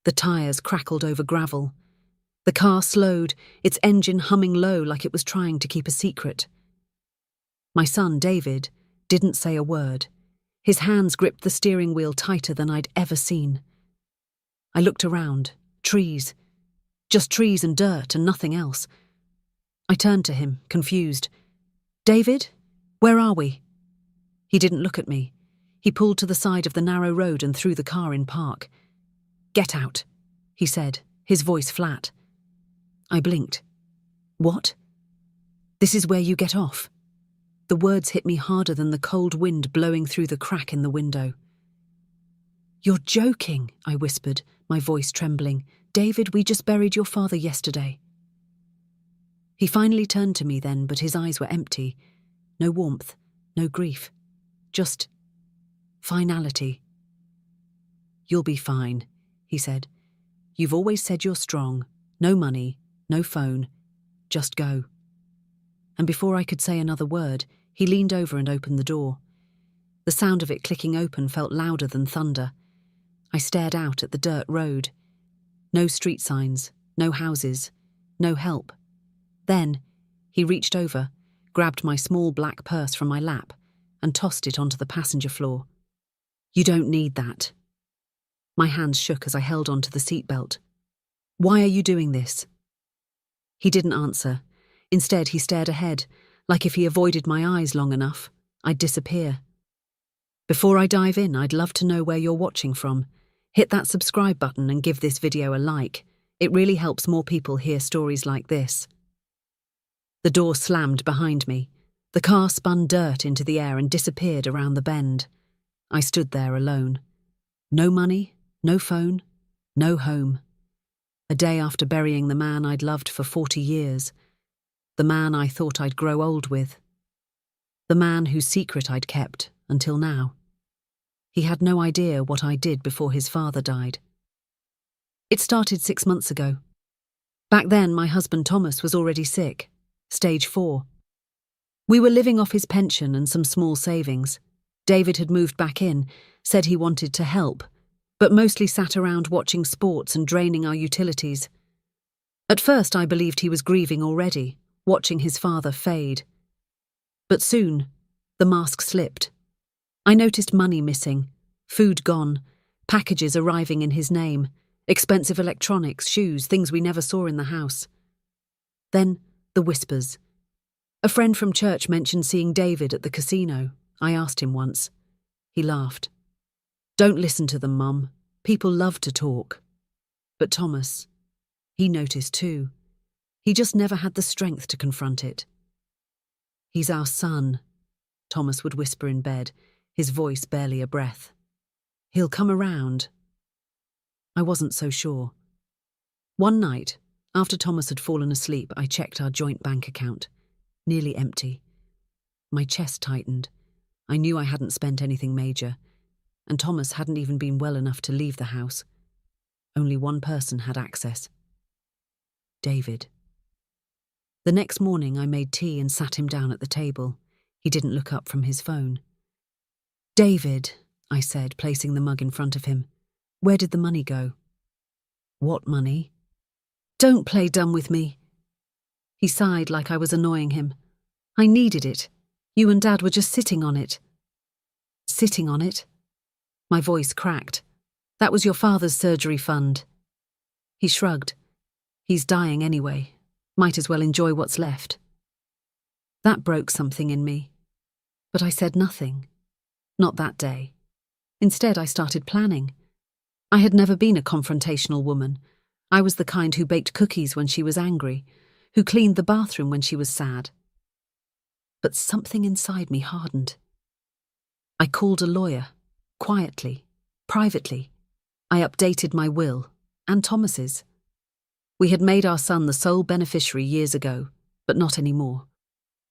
The tires crackled over gravel. The car slowed, its engine humming low like it was trying to keep a secret. My son, David, didn't say a word. His hands gripped the steering wheel tighter than I'd ever seen. I looked around. Trees. Just trees and dirt and nothing else. I turned to him, confused. "David, where are we?" He didn't look at me. He pulled to the side of the narrow road and threw the car in park. "Get out," he said, his voice flat. I blinked. "What?" "This is where you get off." The words hit me harder than the cold wind blowing through the crack in the window. "You're joking," I whispered, my voice trembling. "David, we just buried your father yesterday." He finally turned to me then, but his eyes were empty. No warmth, no grief. Just finality. "You'll be fine," he said. "You've always said you're strong. No money, no phone. Just go." And before I could say another word, he leaned over and opened the door. The sound of it clicking open felt louder than thunder. I stared out at the dirt road. No street signs, no houses, no help. Then, he reached over, grabbed my small black purse from my lap, and tossed it onto the passenger floor. "You don't need that." My hands shook as I held onto the seatbelt. "Why are you doing this?" He didn't answer. Instead, he stared ahead, like if he avoided my eyes long enough, I'd disappear. Before I dive in, I'd love to know where you're watching from. Hit that subscribe button and give this video a like. It really helps more people hear stories like this. The door slammed behind me. The car spun dirt into the air and disappeared around the bend. I stood there alone. No money, no phone, no home. A day after burying the man I'd loved for 40 years. The man I thought I'd grow old with. The man whose secret I'd kept until now. He had no idea what I did before his father died. It started 6 months ago. Back then, my husband Thomas was already sick, stage 4. We were living off his pension and some small savings. David had moved back in, said he wanted to help, but mostly sat around watching sports and draining our utilities. At first, I believed he was grieving already, watching his father fade. But soon, the mask slipped. I noticed money missing, food gone, packages arriving in his name, expensive electronics, shoes, things we never saw in the house. Then, the whispers. A friend from church mentioned seeing David at the casino. I asked him once. He laughed. "Don't listen to them, Mum. People love to talk." But Thomas, he noticed too. He just never had the strength to confront it. "He's our son," Thomas would whisper in bed, his voice barely a breath. "He'll come around." I wasn't so sure. One night, after Thomas had fallen asleep, I checked our joint bank account. Nearly empty. My chest tightened. I knew I hadn't spent anything major, and Thomas hadn't even been well enough to leave the house. Only one person had access. David. The next morning I made tea and sat him down at the table. He didn't look up from his phone. "David," I said, placing the mug in front of him. "Where did the money go?" "What money?" "Don't play dumb with me." He sighed like I was annoying him. "I needed it. You and Dad were just sitting on it." "Sitting on it?" My voice cracked. "That was your father's surgery fund." He shrugged. "He's dying anyway. Might as well enjoy what's left." That broke something in me. But I said nothing. Not that day. Instead, I started planning. I had never been a confrontational woman. I was the kind who baked cookies when she was angry, who cleaned the bathroom when she was sad. But something inside me hardened. I called a lawyer, quietly, privately. I updated my will, and Thomas's. We had made our son the sole beneficiary years ago, but not anymore.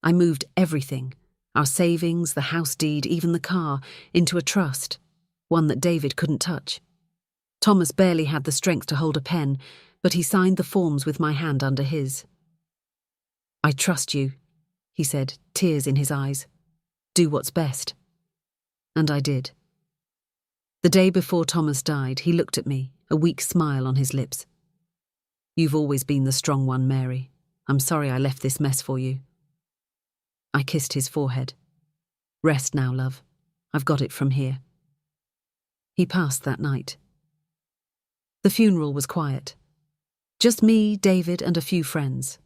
I moved everything, our savings, the house deed, even the car, into a trust, one that David couldn't touch. Thomas barely had the strength to hold a pen, but he signed the forms with my hand under his. "I trust you," he said, tears in his eyes. "Do what's best." And I did. The day before Thomas died, he looked at me, a weak smile on his lips. "You've always been the strong one, Mary. I'm sorry I left this mess for you." I kissed his forehead. "Rest now, love. I've got it from here." He passed that night. The funeral was quiet. Just me, David, and a few friends.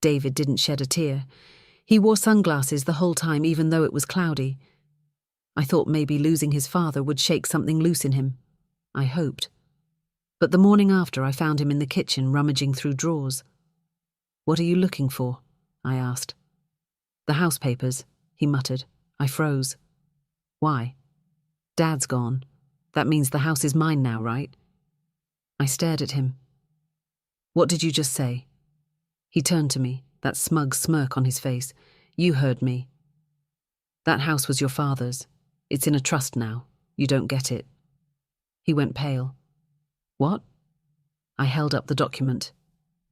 David didn't shed a tear. He wore sunglasses the whole time, even though it was cloudy. I thought maybe losing his father would shake something loose in him. I hoped. But the morning after, I found him in the kitchen rummaging through drawers. "What are you looking for?" I asked. "The house papers," he muttered. I froze. "Why?" "Dad's gone. That means the house is mine now, right?" I stared at him. "What did you just say?" He turned to me, that smug smirk on his face. "You heard me. That house was your father's. It's in a trust now. You don't get it." He went pale. "What?" I held up the document.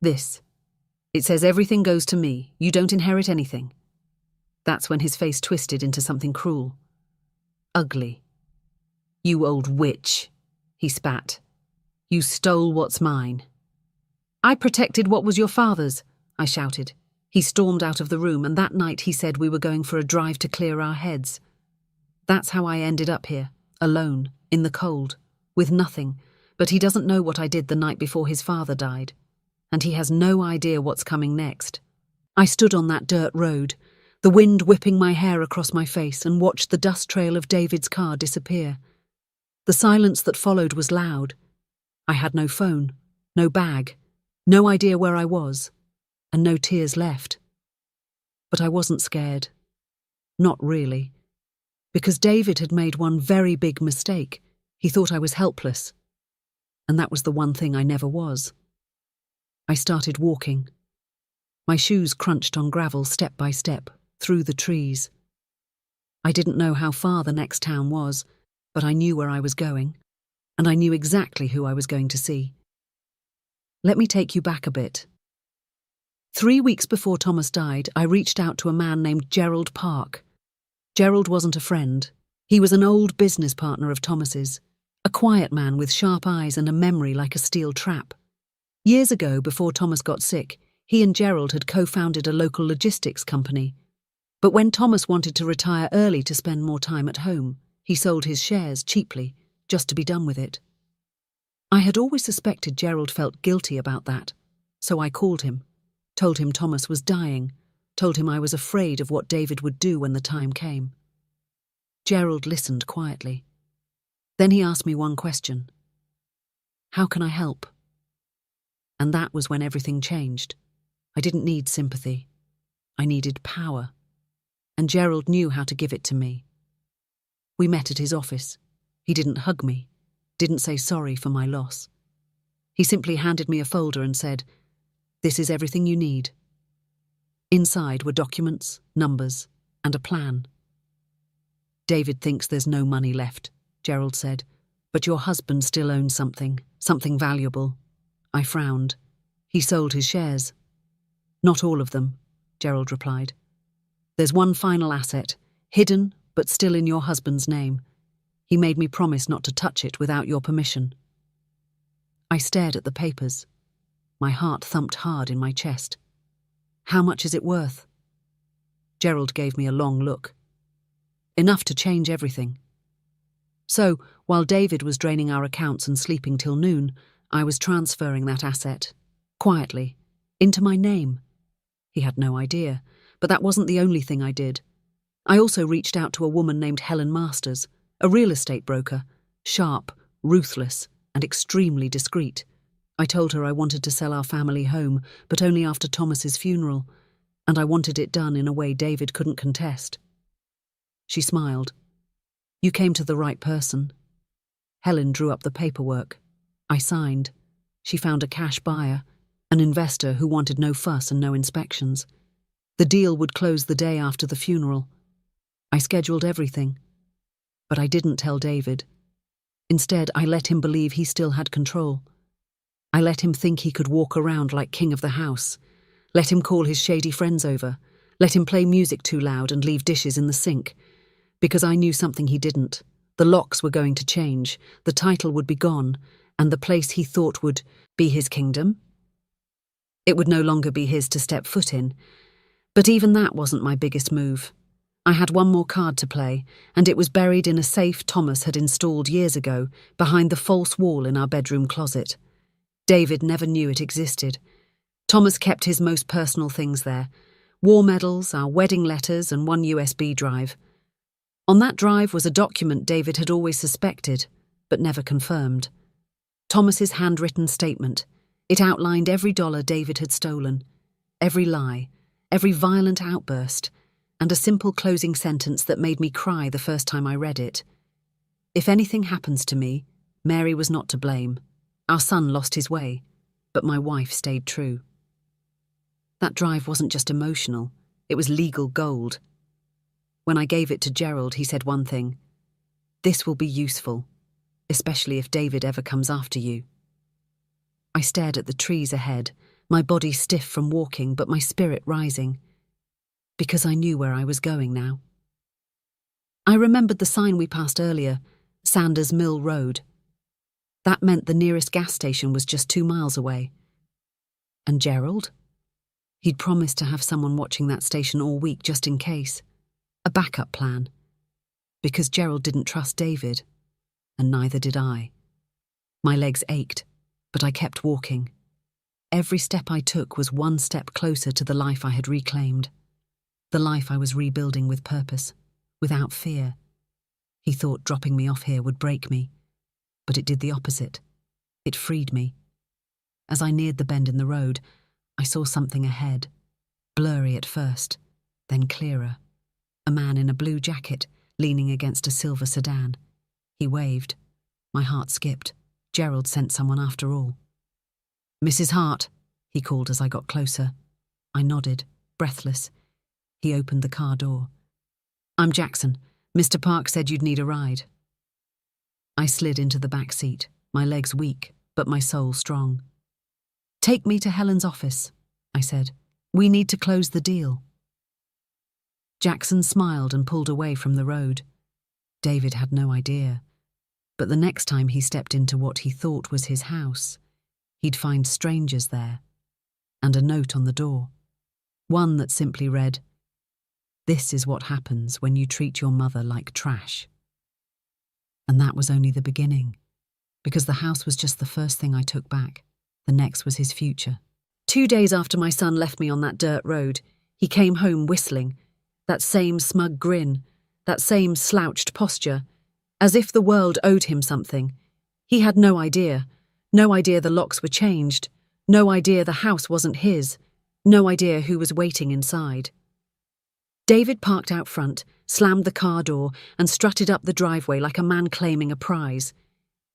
"This. It says everything goes to me. You don't inherit anything." That's when his face twisted into something cruel. Ugly. "You old witch," he spat. "You stole what's mine." "I protected what was your father's," I shouted. He stormed out of the room, and that night he said we were going for a drive to clear our heads. That's how I ended up here, alone, in the cold, with nothing, but he doesn't know what I did the night before his father died, and he has no idea what's coming next. I stood on that dirt road, the wind whipping my hair across my face, and watched the dust trail of David's car disappear. The silence that followed was loud. I had no phone, no bag, no idea where I was, and no tears left. But I wasn't scared. Not really. Because David had made one very big mistake. He thought I was helpless. And that was the one thing I never was. I started walking. My shoes crunched on gravel step by step, through the trees. I didn't know how far the next town was, but I knew where I was going, and I knew exactly who I was going to see. Let me take you back a bit. 3 weeks before Thomas died, I reached out to a man named Gerald Park. Gerald wasn't a friend. He was an old business partner of Thomas's, a quiet man with sharp eyes and a memory like a steel trap. Years ago, before Thomas got sick, he and Gerald had co-founded a local logistics company. But when Thomas wanted to retire early to spend more time at home, he sold his shares cheaply, just to be done with it. I had always suspected Gerald felt guilty about that, so I called him, told him Thomas was dying, told him I was afraid of what David would do when the time came. Gerald listened quietly. Then he asked me one question. "How can I help?" And that was when everything changed. I didn't need sympathy. I needed power. And Gerald knew how to give it to me. We met at his office. He didn't hug me, didn't say sorry for my loss. He simply handed me a folder and said, "This is everything you need." Inside were documents, numbers, and a plan. "David thinks there's no money left," Gerald said, "but your husband still owns something valuable." I frowned. "He sold his shares." "Not all of them," Gerald replied. "There's one final asset, hidden but still in your husband's name. He made me promise not to touch it without your permission." I stared at the papers. My heart thumped hard in my chest. "How much is it worth?" Gerald gave me a long look. "Enough to change everything." So, while David was draining our accounts and sleeping till noon, I was transferring that asset, quietly, into my name. He had no idea, but that wasn't the only thing I did. I also reached out to a woman named Helen Masters, a real estate broker, sharp, ruthless, and extremely discreet. I told her I wanted to sell our family home, but only after Thomas's funeral, and I wanted it done in a way David couldn't contest. She smiled. "You came to the right person." Helen drew up the paperwork. I signed. She found a cash buyer, an investor who wanted no fuss and no inspections. The deal would close the day after the funeral. I scheduled everything. But I didn't tell David. Instead, I let him believe he still had control. I let him think he could walk around like king of the house. Let him call his shady friends over. Let him play music too loud and leave dishes in the sink. Because I knew something he didn't. The locks were going to change, the title would be gone, and the place he thought would be his kingdom? It would no longer be his to step foot in. But even that wasn't my biggest move. I had one more card to play, and it was buried in a safe Thomas had installed years ago behind the false wall in our bedroom closet. David never knew it existed. Thomas kept his most personal things there: war medals, our wedding letters, and one USB drive. On that drive was a document David had always suspected, but never confirmed. Thomas's handwritten statement. It outlined every dollar David had stolen, every lie, every violent outburst, and a simple closing sentence that made me cry the first time I read it. If anything happens to me, Mary was not to blame. Our son lost his way, but my wife stayed true. That drive wasn't just emotional, it was legal gold. When I gave it to Gerald, he said one thing: "This will be useful, especially if David ever comes after you." I stared at the trees ahead, my body stiff from walking but my spirit rising, because I knew where I was going now. I remembered the sign we passed earlier, Sanders Mill Road. That meant the nearest gas station was just 2 miles away. And Gerald? He'd promised to have someone watching that station all week just in case. A backup plan. Because Gerald didn't trust David, and neither did I. My legs ached, but I kept walking. Every step I took was one step closer to the life I had reclaimed. The life I was rebuilding with purpose, without fear. He thought dropping me off here would break me, but it did the opposite. It freed me. As I neared the bend in the road, I saw something ahead, blurry at first, then clearer. A man in a blue jacket, leaning against a silver sedan. He waved. My heart skipped. Gerald sent someone after all. "Mrs. Hart," he called as I got closer. I nodded, breathless. He opened the car door. "I'm Jackson. Mr. Park said you'd need a ride." I slid into the back seat, my legs weak, but my soul strong. "Take me to Helen's office," I said. "We need to close the deal." Jackson smiled and pulled away from the road. David had no idea. But the next time he stepped into what he thought was his house, he'd find strangers there, and a note on the door. One that simply read, "This is what happens when you treat your mother like trash." And that was only the beginning, because the house was just the first thing I took back. The next was his future. 2 days after my son left me on that dirt road, he came home whistling, that same smug grin, that same slouched posture, as if the world owed him something. He had no idea the locks were changed, no idea the house wasn't his, no idea who was waiting inside. David parked out front, slammed the car door, and strutted up the driveway like a man claiming a prize.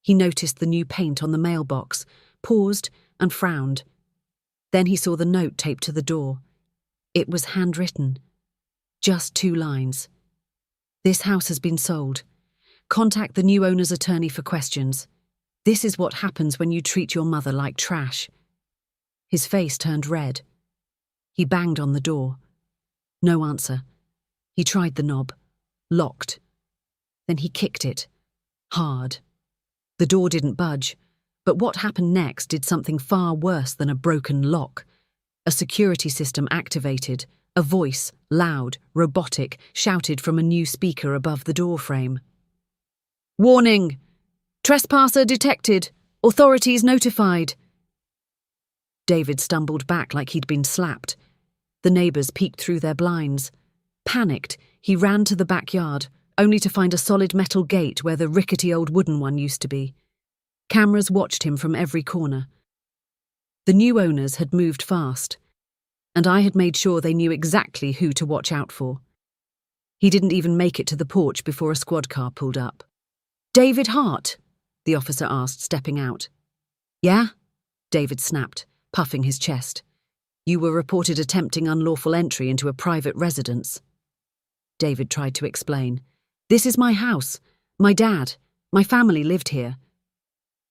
He noticed the new paint on the mailbox, paused and frowned. Then he saw the note taped to the door. It was handwritten. Just 2 lines. "This house has been sold. Contact the new owner's attorney for questions. This is what happens when you treat your mother like trash." His face turned red. He banged on the door. No answer. He tried the knob. Locked. Then he kicked it. Hard. The door didn't budge, but what happened next did something far worse than a broken lock. A security system activated. A voice, loud, robotic, shouted from a new speaker above the door frame. "Warning! Trespasser detected! Authorities notified!" David stumbled back like he'd been slapped. The neighbours peeked through their blinds. Panicked, he ran to the backyard, only to find a solid metal gate where the rickety old wooden one used to be. Cameras watched him from every corner. The new owners had moved fast, and I had made sure they knew exactly who to watch out for. He didn't even make it to the porch before a squad car pulled up. "David Hart?" the officer asked, stepping out. "Yeah?" David snapped, puffing his chest. "You were reported attempting unlawful entry into a private residence." David tried to explain. "This is my house. My dad. My family lived here."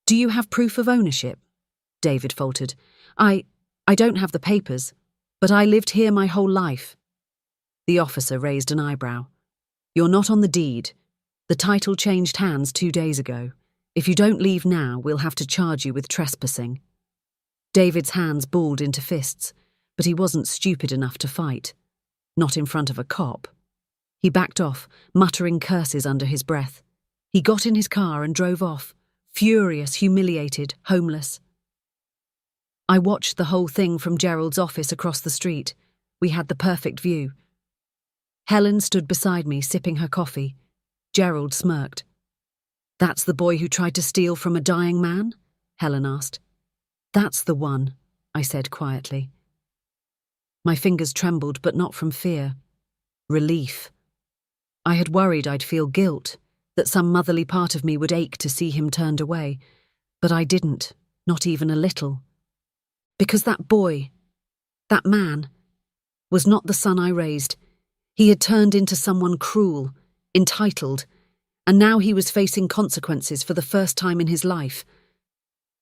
"Do you have proof of ownership?" David faltered. I don't have the papers, but I lived here my whole life." The officer raised an eyebrow. "You're not on the deed. The title changed hands 2 days ago. If you don't leave now, we'll have to charge you with trespassing. David's hands balled into fists, but he wasn't stupid enough to fight. Not in front of a cop. He backed off, muttering curses under his breath. He got in his car and drove off, furious, humiliated, homeless. I watched the whole thing from Gerald's office across the street. We had the perfect view. Helen stood beside me, sipping her coffee. Gerald smirked. "That's the boy who tried to steal from a dying man?" Helen asked. "That's the one," I said quietly. My fingers trembled, but not from fear. Relief. I had worried I'd feel guilt, that some motherly part of me would ache to see him turned away, but I didn't, not even a little. Because that boy, that man, was not the son I raised. He had turned into someone cruel, entitled, and now he was facing consequences for the first time in his life.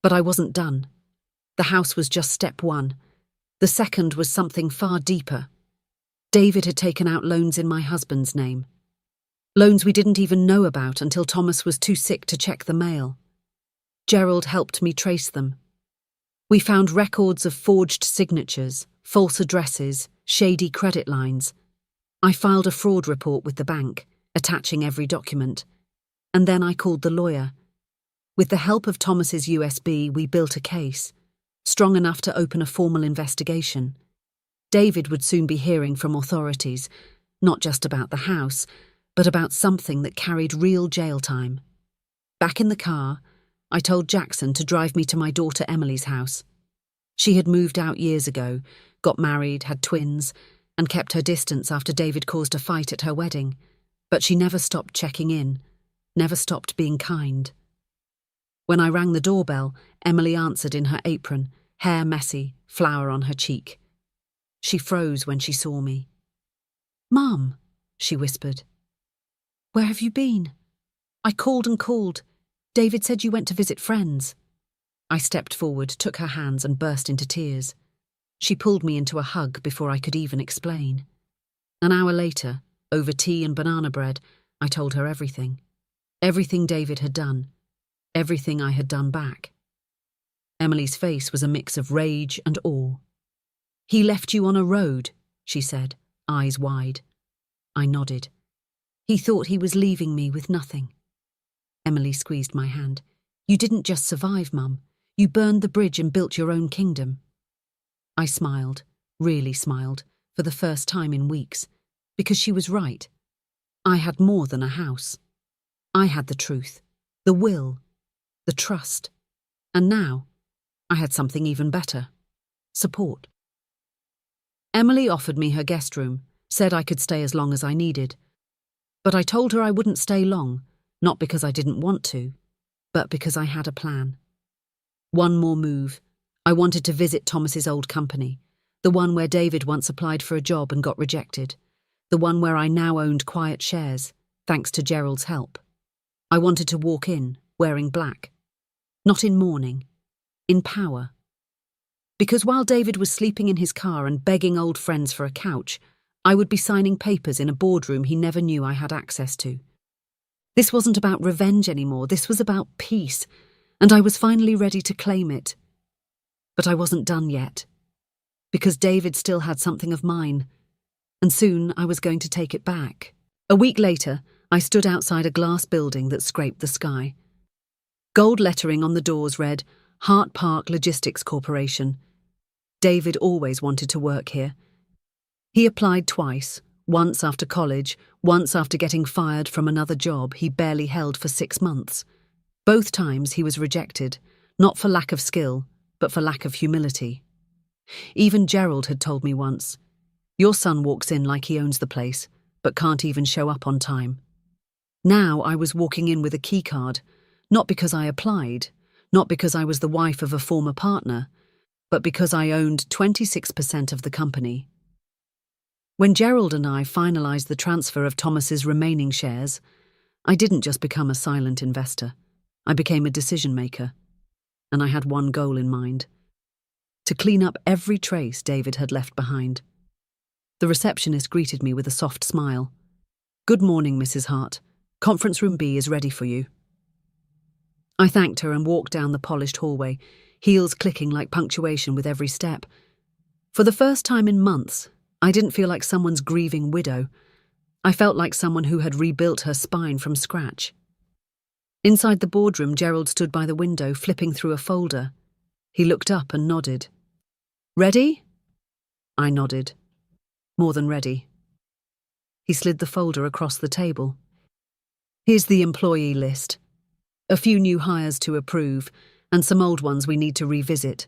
But I wasn't done. The house was just step one. The second was something far deeper. David had taken out loans in my husband's name. Loans we didn't even know about until Thomas was too sick to check the mail. Gerald helped me trace them. We found records of forged signatures, false addresses, shady credit lines. I filed a fraud report with the bank, attaching every document. And then I called the lawyer. With the help of Thomas's USB, we built a case, strong enough to open a formal investigation. David would soon be hearing from authorities, not just about the house, but about something that carried real jail time. Back in the car, I told Jackson to drive me to my daughter Emily's house. She had moved out years ago, got married, had twins, and kept her distance after David caused a fight at her wedding. But she never stopped checking in, never stopped being kind. When I rang the doorbell, Emily answered in her apron, hair messy, flour on her cheek. She froze when she saw me. "Mum," she whispered. "Where have you been?" "I called and called. David said you went to visit friends." I stepped forward, took her hands and burst into tears. She pulled me into a hug before I could even explain. An hour later, over tea and banana bread, I told her everything. Everything David had done. Everything I had done back. Emily's face was a mix of rage and awe. "He left you on a road," she said, eyes wide. I nodded. "He thought he was leaving me with nothing." Emily squeezed my hand. "You didn't just survive, Mum. You burned the bridge and built your own kingdom." I smiled, really smiled, for the first time in weeks, because she was right. I had more than a house. I had the truth, the will, the trust. And now, I had something even better. Support. Emily offered me her guest room, said I could stay as long as I needed. But I told her I wouldn't stay long, not because I didn't want to, but because I had a plan. One more move. I wanted to visit Thomas's old company, the one where David once applied for a job and got rejected, the one where I now owned quiet shares, thanks to Gerald's help. I wanted to walk in, wearing black. Not in mourning, in power. Because while David was sleeping in his car and begging old friends for a couch, I would be signing papers in a boardroom he never knew I had access to. This wasn't about revenge anymore, this was about peace, and I was finally ready to claim it. But I wasn't done yet, because David still had something of mine, and soon I was going to take it back. A week later, I stood outside a glass building that scraped the sky. Gold lettering on the doors read, Hart Park Logistics Corporation. David always wanted to work here. He applied twice, once after college, once after getting fired from another job he barely held for 6 months. Both times he was rejected, not for lack of skill, but for lack of humility. Even Gerald had told me once, "Your son walks in like he owns the place, but can't even show up on time." Now I was walking in with a keycard, not because I applied, not because I was the wife of a former partner, but because I owned 26% of the company. When Gerald and I finalised the transfer of Thomas's remaining shares, I didn't just become a silent investor. I became a decision maker. And I had one goal in mind: to clean up every trace David had left behind. The receptionist greeted me with a soft smile. "Good morning, Mrs. Hart. Conference room B is ready for you." I thanked her and walked down the polished hallway, heels clicking like punctuation with every step. For the first time in months, I didn't feel like someone's grieving widow. I felt like someone who had rebuilt her spine from scratch. Inside the boardroom, Gerald stood by the window, flipping through a folder. He looked up and nodded. "Ready?" I nodded. "More than ready." He slid the folder across the table. "Here's the employee list. A few new hires to approve, and some old ones we need to revisit."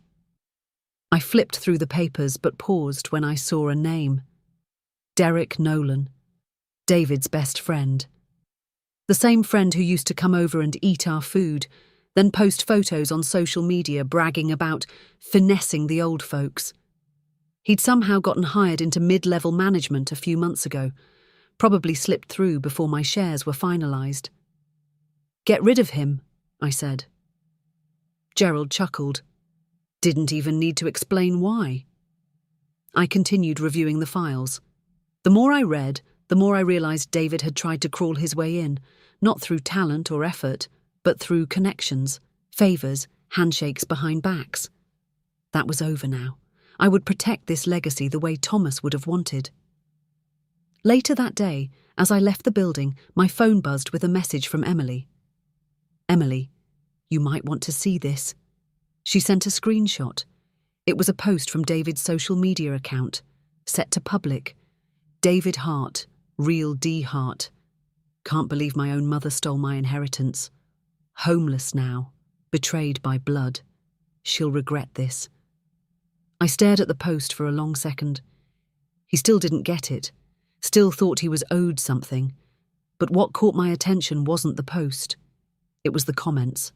I flipped through the papers but paused when I saw a name. Derek Nolan, David's best friend. The same friend who used to come over and eat our food, then post photos on social media bragging about finessing the old folks. He'd somehow gotten hired into mid-level management a few months ago, probably slipped through before my shares were finalised. "Get rid of him," I said. Gerald chuckled. Didn't even need to explain why. I continued reviewing the files. The more I read, the more I realised David had tried to crawl his way in, not through talent or effort, but through connections, favours, handshakes behind backs. That was over now. I would protect this legacy the way Thomas would have wanted. Later that day, as I left the building, my phone buzzed with a message from Emily. "Emily, you might want to see this." She sent a screenshot. It was a post from David's social media account, set to public. David Hart, real D Hart. Can't believe my own mother stole my inheritance. Homeless now, betrayed by blood. She'll regret this. I stared at the post for a long second. He still didn't get it, still thought he was owed something. But what caught my attention wasn't the post. It was the comments.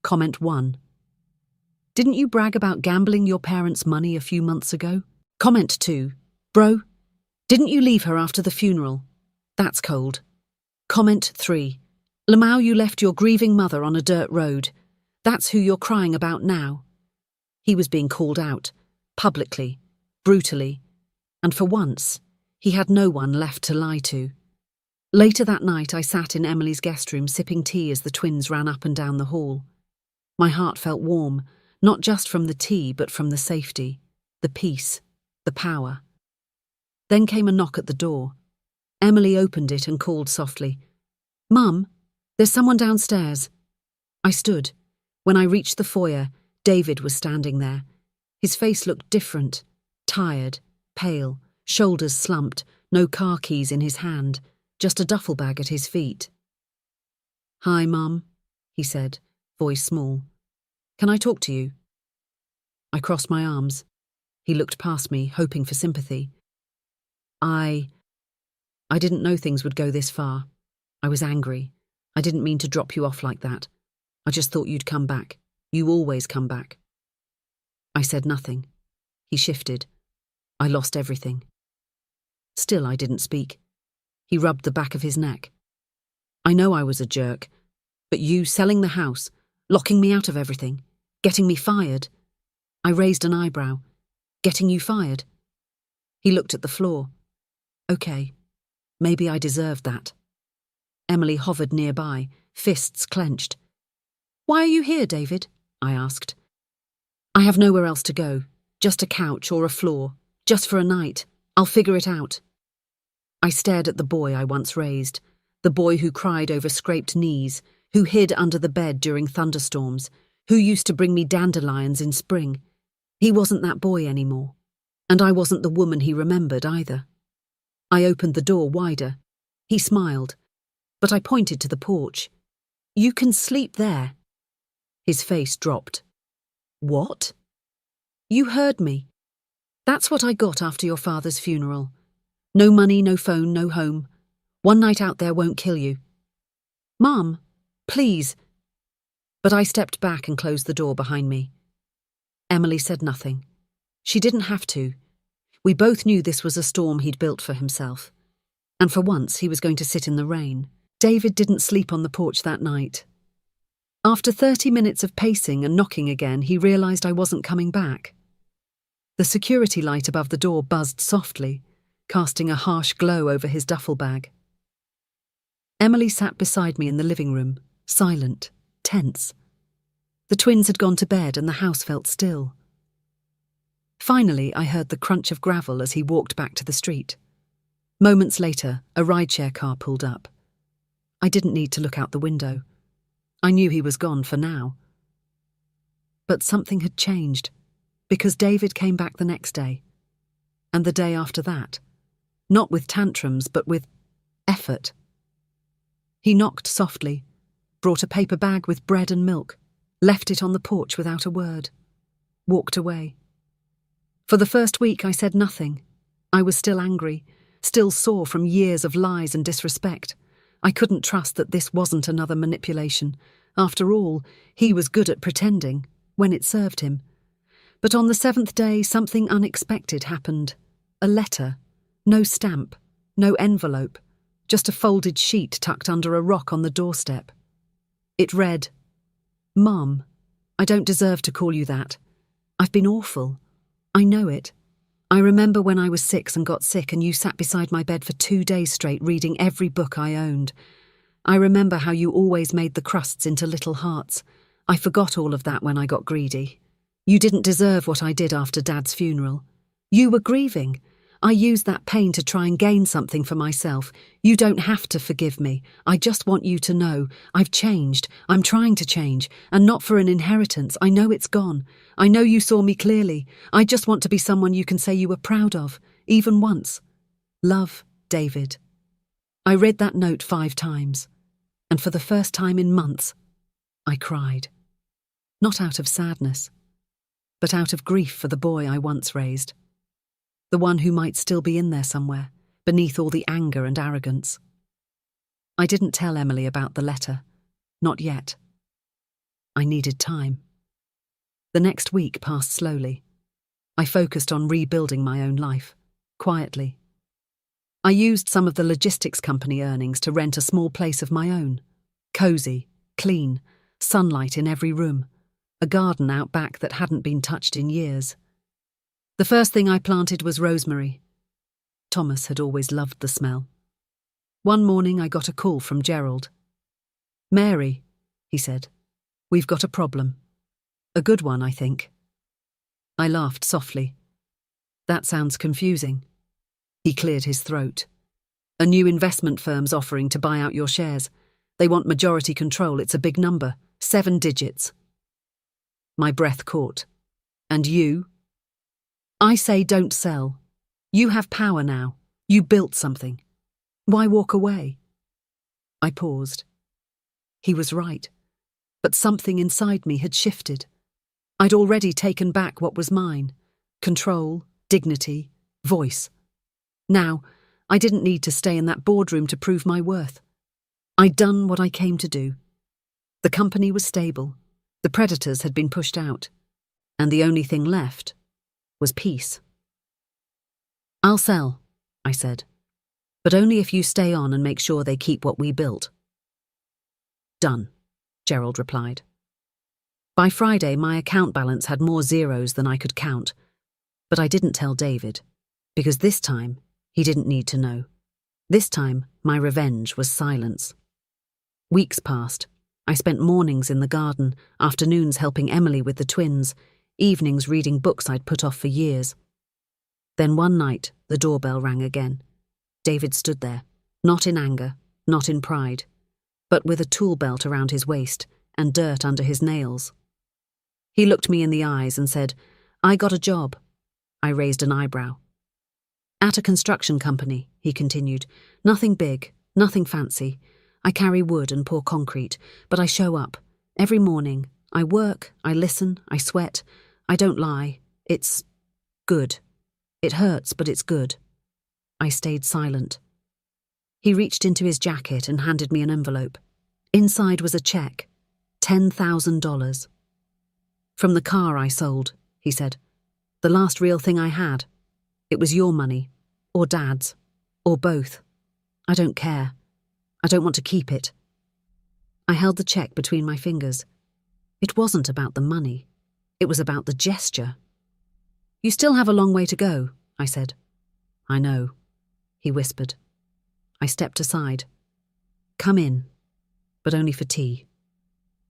Comment 1. "Didn't you brag about gambling your parents' money a few months ago?" Comment 2. "Bro, didn't you leave her after the funeral? That's cold." Comment 3. "Lamau, you left your grieving mother on a dirt road. That's who you're crying about now." He was being called out, publicly, brutally, and for once, he had no one left to lie to. Later that night, I sat in Emily's guest room sipping tea as the twins ran up and down the hall. My heart felt warm, not just from the tea, but from the safety, the peace, the power. Then came a knock at the door. Emily opened it and called softly, "Mum, there's someone downstairs." I stood. When I reached the foyer, David was standing there. His face looked different, tired, pale, shoulders slumped, no car keys in his hand, just a duffel bag at his feet. "Hi, Mum," he said, voice small. "Can I talk to you?" I crossed my arms. He looked past me, hoping for sympathy. I didn't know things would go this far. I was angry. I didn't mean to drop you off like that. I just thought you'd come back. You always come back." I said nothing. He shifted. I lost everything. Still, I didn't speak. He rubbed the back of his neck. "I know I was a jerk, but you selling the house, locking me out of everything, getting me fired." I raised an eyebrow. "Getting you fired?" He looked at the floor. "Okay, maybe I deserved that." Emily hovered nearby, fists clenched. "Why are you here, David?" I asked. "I have nowhere else to go. Just a couch or a floor. Just for a night. I'll figure it out." I stared at the boy I once raised, the boy who cried over scraped knees, who hid under the bed during thunderstorms, who used to bring me dandelions in spring. He wasn't that boy anymore, and I wasn't the woman he remembered either. I opened the door wider. He smiled, but I pointed to the porch. "You can sleep there." His face dropped. "What?" "You heard me. That's what I got after your father's funeral. No money, no phone, no home. One night out there won't kill you." "Mum, please." But I stepped back and closed the door behind me. Emily said nothing. She didn't have to. We both knew this was a storm he'd built for himself. And for once, he was going to sit in the rain. David didn't sleep on the porch that night. After 30 minutes of pacing and knocking again, he realised I wasn't coming back. The security light above the door buzzed softly, casting a harsh glow over his duffel bag. Emily sat beside me in the living room, silent, tense. The twins had gone to bed and the house felt still. Finally, I heard the crunch of gravel as he walked back to the street. Moments later, a rideshare car pulled up. I didn't need to look out the window. I knew he was gone for now. But something had changed, because David came back the next day, and the day after that, not with tantrums, but with effort. He knocked softly, brought a paper bag with bread and milk, left it on the porch without a word, walked away. For the first week I said nothing. I was still angry, still sore from years of lies and disrespect. I couldn't trust that this wasn't another manipulation. After all, he was good at pretending, when it served him. But on the 7th day, something unexpected happened. A letter. No stamp, no envelope, just a folded sheet tucked under a rock on the doorstep. It read, "Mom, I don't deserve to call you that. I've been awful. I know it. I remember when I was 6 and got sick and you sat beside my bed for 2 days straight reading every book I owned. I remember how you always made the crusts into little hearts. I forgot all of that when I got greedy. You didn't deserve what I did after Dad's funeral. You were grieving. I used that pain to try and gain something for myself. You don't have to forgive me. I just want you to know I've changed. I'm trying to change, and not for an inheritance. I know it's gone. I know you saw me clearly. I just want to be someone you can say you were proud of, even once. Love, David." I read that note 5 times, and for the first time in months, I cried. Not out of sadness, but out of grief for the boy I once raised. The one who might still be in there somewhere, beneath all the anger and arrogance. I didn't tell Emily about the letter. Not yet. I needed time. The next week passed slowly. I focused on rebuilding my own life, quietly. I used some of the logistics company earnings to rent a small place of my own. Cozy, clean, sunlight in every room, a garden out back that hadn't been touched in years. The first thing I planted was rosemary. Thomas had always loved the smell. One morning I got a call from Gerald. "Mary," he said, "we've got a problem. A good one, I think." I laughed softly. "That sounds confusing." He cleared his throat. "A new investment firm's offering to buy out your shares. They want majority control. It's a big number, 7 digits. My breath caught. "And you?" "I say don't sell. You have power now. You built something. Why walk away?" I paused. He was right, but something inside me had shifted. I'd already taken back what was mine: control, dignity, voice. Now, I didn't need to stay in that boardroom to prove my worth. I'd done what I came to do. The company was stable, the predators had been pushed out, and the only thing left was peace. "I'll sell," I said, "but only if you stay on and make sure they keep what we built." "Done," Gerald replied. By Friday, my account balance had more zeros than I could count, but I didn't tell David, because this time he didn't need to know. This time, my revenge was silence. Weeks passed. I spent mornings in the garden, afternoons helping Emily with the twins, evenings reading books I'd put off for years. Then one night, the doorbell rang again. David stood there, not in anger, not in pride, but with a tool belt around his waist and dirt under his nails. He looked me in the eyes and said, "I got a job." I raised an eyebrow. "At a construction company," he continued. "Nothing big, nothing fancy. I carry wood and pour concrete, but I show up. Every morning, I work, I listen, I sweat. I don't lie. It's good. It hurts, but it's good." I stayed silent. He reached into his jacket and handed me an envelope. Inside was a check, $10,000. "From the car I sold," he said. "The last real thing I had. It was your money, or Dad's, or both. I don't care. I don't want to keep it." I held the check between my fingers. It wasn't about the money. It was about the gesture. "You still have a long way to go," I said. "I know," he whispered. I stepped aside. "Come in," but only for tea.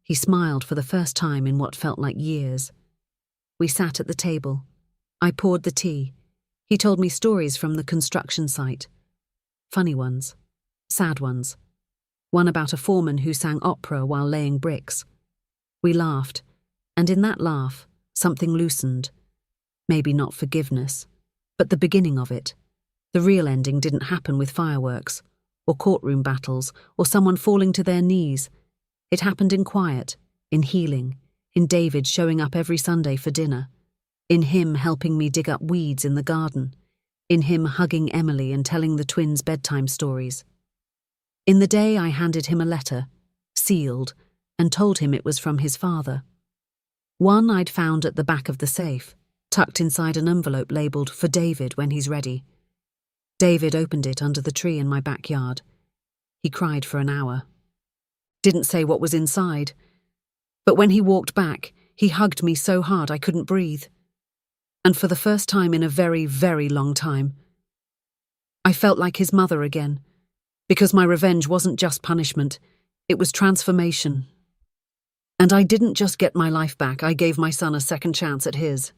He smiled for the first time in what felt like years. We sat at the table. I poured the tea. He told me stories from the construction site. Funny ones. Sad ones. One about a foreman who sang opera while laying bricks. We laughed, and in that laugh, something loosened. Maybe not forgiveness, but the beginning of it. The real ending didn't happen with fireworks, or courtroom battles, or someone falling to their knees. It happened in quiet, in healing, in David showing up every Sunday for dinner, in him helping me dig up weeds in the garden, in him hugging Emily and telling the twins bedtime stories. In the day I handed him a letter, sealed, and told him it was from his father. One I'd found at the back of the safe, tucked inside an envelope labelled "For David when he's ready." David opened it under the tree in my backyard. He cried for an hour. Didn't say what was inside, but when he walked back, he hugged me so hard I couldn't breathe. And for the first time in a very, very long time, I felt like his mother again, because my revenge wasn't just punishment, it was transformation. And I didn't just get my life back, I gave my son a second chance at his.